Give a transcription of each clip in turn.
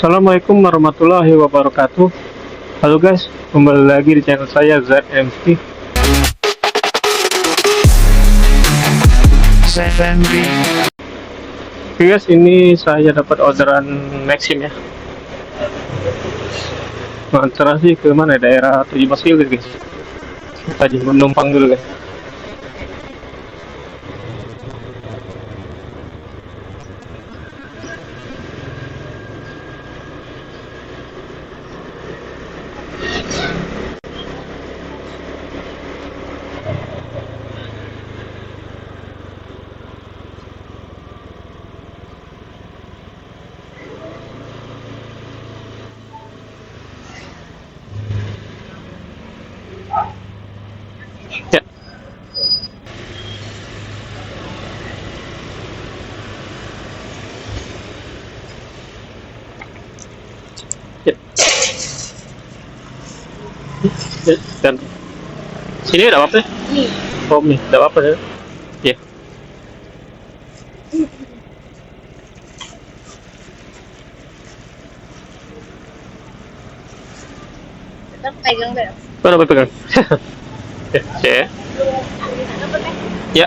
Assalamualaikum warahmatullahi wabarakatuh. Halo guys, kembali lagi di channel saya ZMT. Oke guys, ini saya dapat orderan Maxim ya. Antara sih ke mana? Daerah 17 kilo guys. Tadi menumpang dulu guys. Ya. Ya. Ya. Dan sini ada apa? Oh, nih, ada apa ya? Ya. Tetap pegang deh. Mana pegang? Ya. Ya.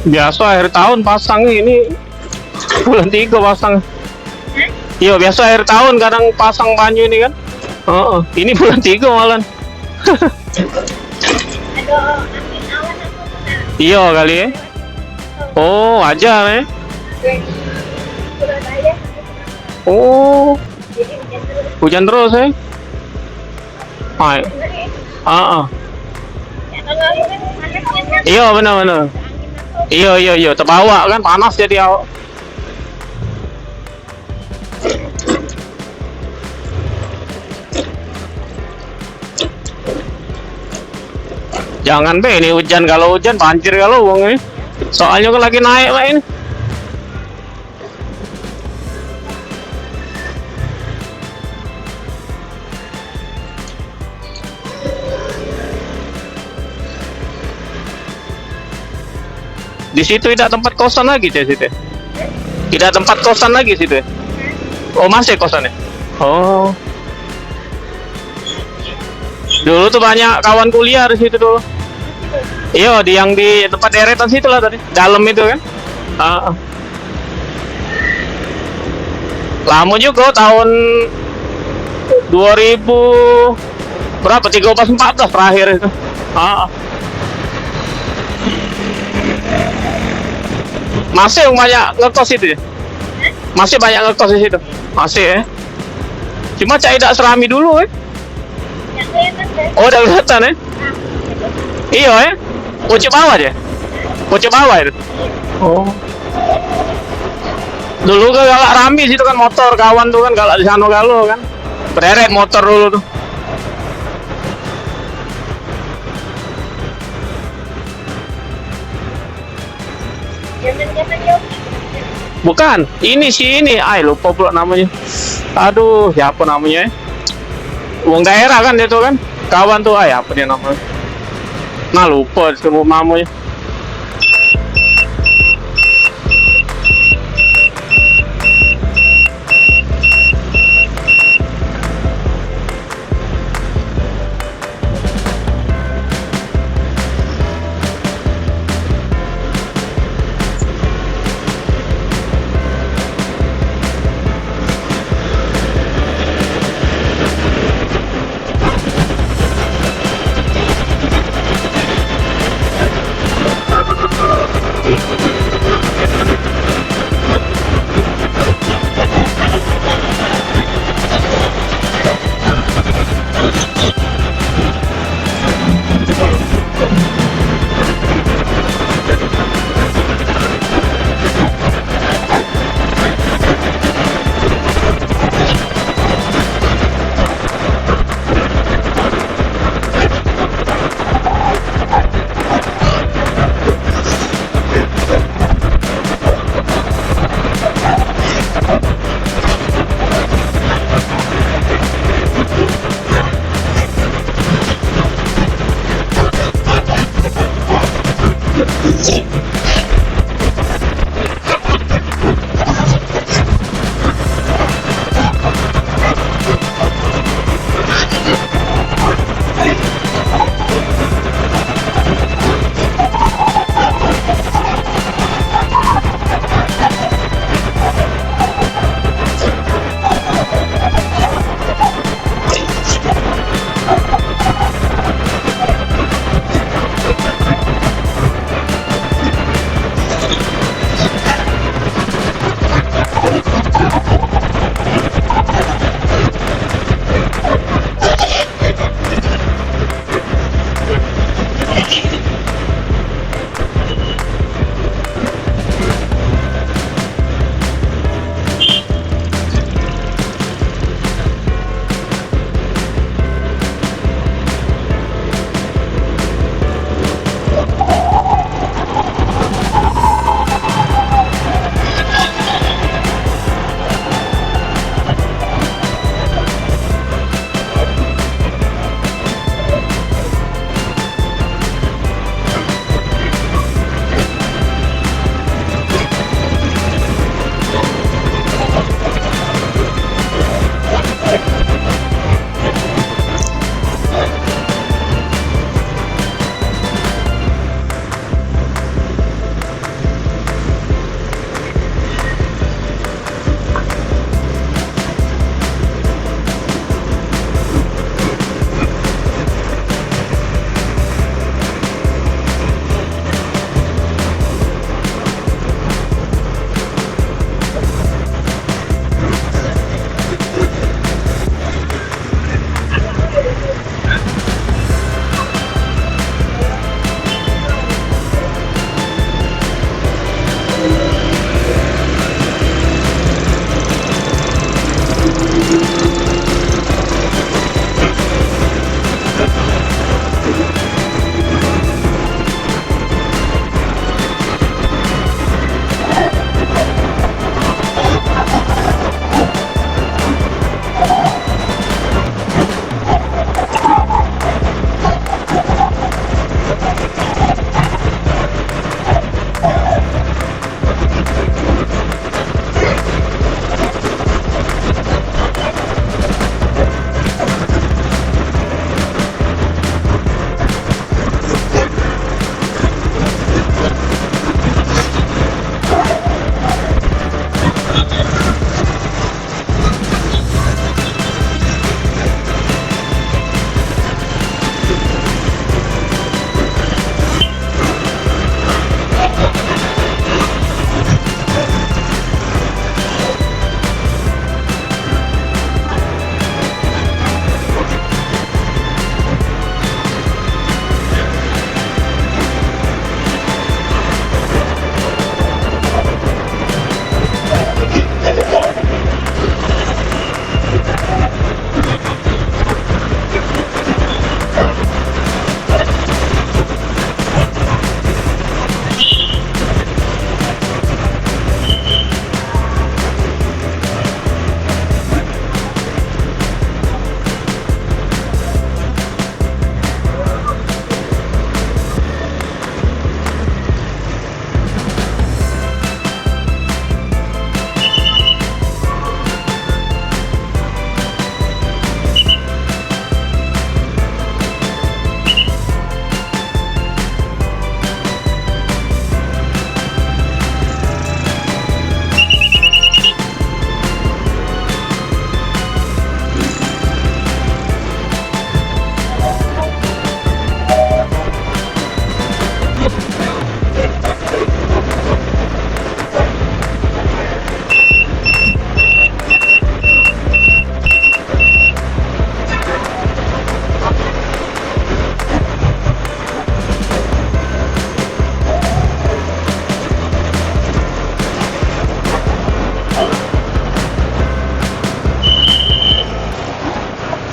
Biasa akhir tahun pasang ini bulan 3 pasang. Iya biasa akhir tahun kadang pasang banyu ini kan. Ini bulan 3 malah. Ada angin awan atau Iya kali ya. Oh wajar ya. Surabaya. Oh Jadi hujan terus. hujan terus ya. Hai. Sebenarnya Ah. ya kalau ini kan panasnya kan Iya benar-benar. angin atau Iya terbawa kan panas jadi awak. Jangan be ini hujan, kalau hujan banjir kalau uang ini. Soalnya kan lagi naik pak ini. Di situ tidak tempat kosan lagi deh situ. Tidak tempat kosan lagi situ. Oh masih kosannya. Oh. Dulu tuh banyak kawan kuliah di situ dulu. Iya, di tempat deretan situ lah tadi, dalam itu kan. Lama juga tahun 2000 berapa 13-14 terakhir itu. Masih banyak ngekos itu ya? Masih banyak ngekos di situ. Masih ya. Cuma tidak serami dulu ya. yang kelihatan deh. Oh, udah kelihatan ya. Iya ya. Pucuk bawah aja. Pucuk bawah itu. Oh. Dulu kan galak rame situ kan motor kawan tuh kan galak di sana galau kan. Berderet motor dulu tuh. Zaman-zaman Yogi. Bukan, ini sih ini. Lupa pula namanya. Aduh, siapa namanya? Wong daerah kan dia tuh kan. Kawan tuh, apa dia namanya? Nah, lupa semua namanya.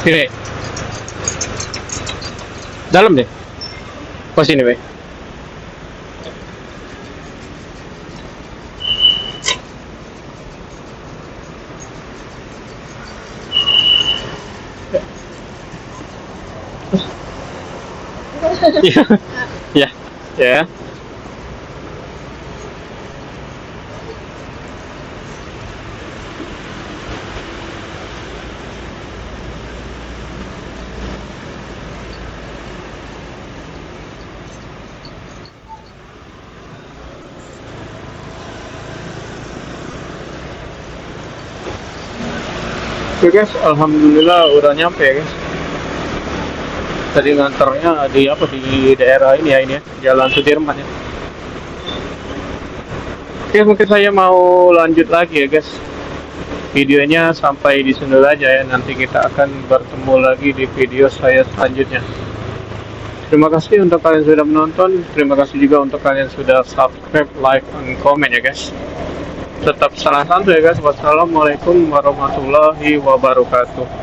Sini. Dalam deh. Oh sini, Be. Iya. Ya. Ya. Oke guys, alhamdulillah udah nyampe ya guys. Tadi nganternya di apa di daerah ini ya Jalan Sudirman ya. Oke, mungkin saya mau lanjut lagi ya guys. Videonya sampai di sini aja ya. Nanti kita akan bertemu lagi di video saya selanjutnya. Terima kasih untuk kalian sudah menonton. Terima kasih juga untuk kalian sudah subscribe, like, dan komen ya guys. Tetap salah satu ya guys. Wassalamualaikum warahmatullahi wabarakatuh.